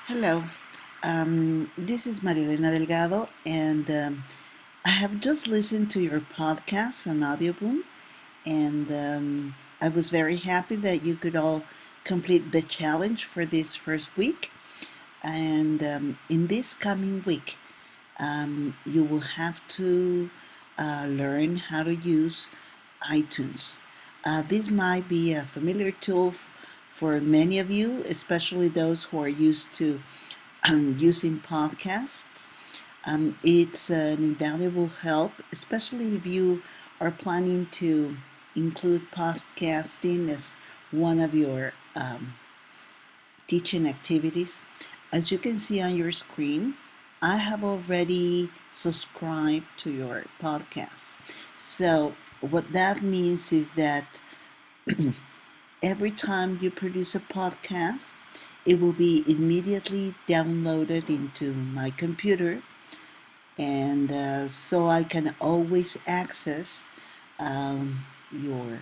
Hello, this is Marilena Delgado, and I have just listened to your podcast on Audioboom, and I was very happy that you could all complete the challenge for this first week. And in this coming week, you will have to learn how to use iTunes. This might be a familiar tool for many of you, especially those who are used to using podcasts. It's an invaluable help, especially if you are planning to include podcasting as one of your teaching activities. As you can see on your screen, I have already subscribed to your podcast. So, what that means is that every time you produce a podcast, it will be immediately downloaded into my computer, and so I can always access your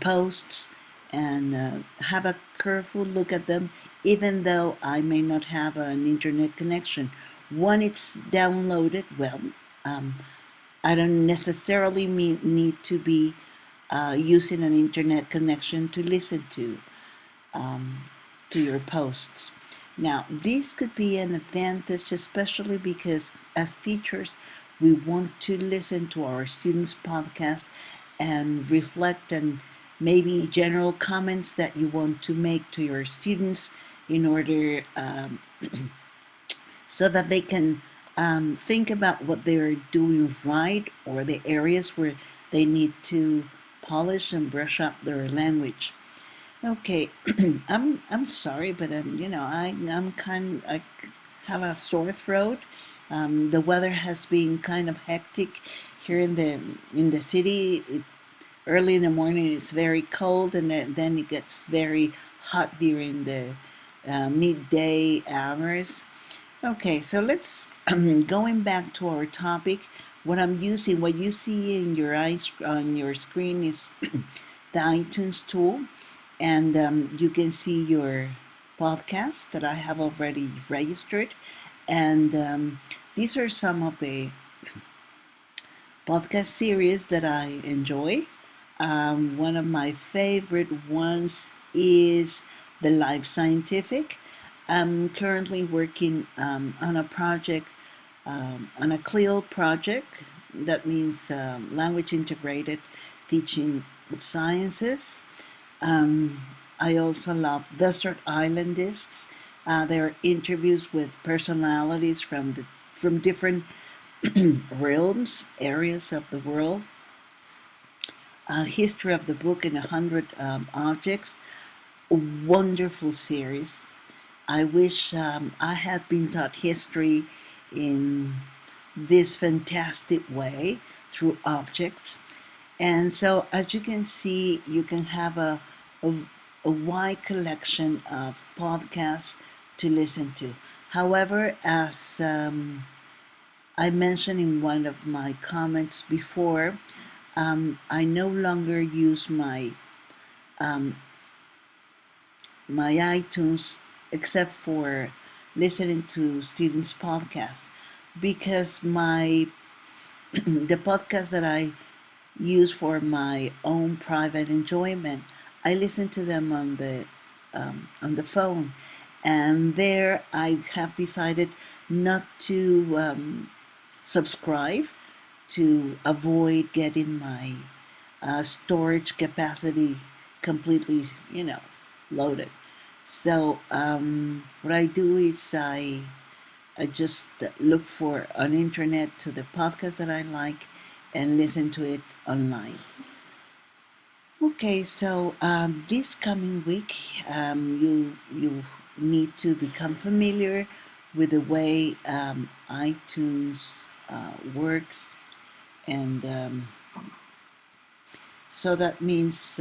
posts and have a careful look at them, even though I may not have an internet connection. When it's downloaded, well, um, I don't necessarily need to be using an internet connection to listen um, to your posts. Now, this could be an advantage, especially because as teachers, we want to listen to our students' podcast and reflect on maybe general comments that you want to make to your students in order so that they can think about what they're doing right or the areas where they need to polish and brush up their language. Okay, I'm sorry, but I have a sore throat. The weather has been kind of hectic here in the city. Early in the morning, it's very cold, and then it gets very hot during the midday hours. Okay, so let's going back to our topic. What you see in your eyes on your screen is the iTunes tool, and you can see your podcast that I have already registered. And these are some of the podcast series that I enjoy. One of my favorite ones is The Life Scientific. I'm currently working on a project, on a CLEO project. That means language integrated teaching sciences. Um, I also love Desert Island Discs. They're interviews with personalities from different realms, areas of the world. History of the Book in 100 Objects. A wonderful series. I wish I had been taught history in this fantastic way through objects. And so, as you can see, you can have a, a wide collection of podcasts to listen to. However, as I mentioned in one of my comments before, I no longer use um, my iTunes except for listening to students' podcasts because my the podcast that I use for my own private enjoyment, I listen to them on the phone, and there I have decided not to subscribe to avoid getting my storage capacity completely, loaded. So what I do is I just look for on internet to the podcast that I like and listen to it online. Okay, so this coming week, you need to become familiar with the way iTunes works, and so that means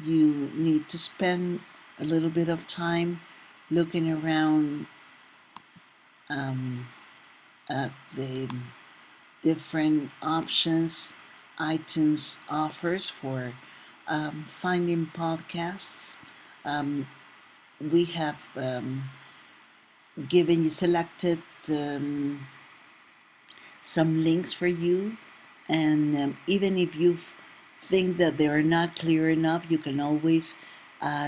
you need to spend a little bit of time looking around um, at the different options iTunes offers for finding podcasts. Um, we have given you selected some links for you, and even if you think that they are not clear enough, you can always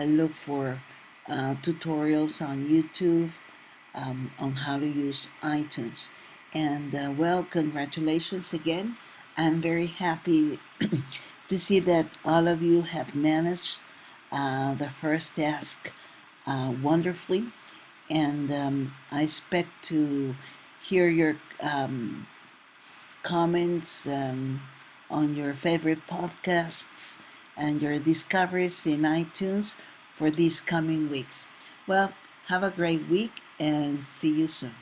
look for tutorials on YouTube on how to use iTunes. And well, congratulations again. I'm very happy to see that all of you have managed the first task wonderfully. And I expect to hear your comments on your favorite podcasts and your discoveries in iTunes for these coming weeks. Well, have a great week and see you soon.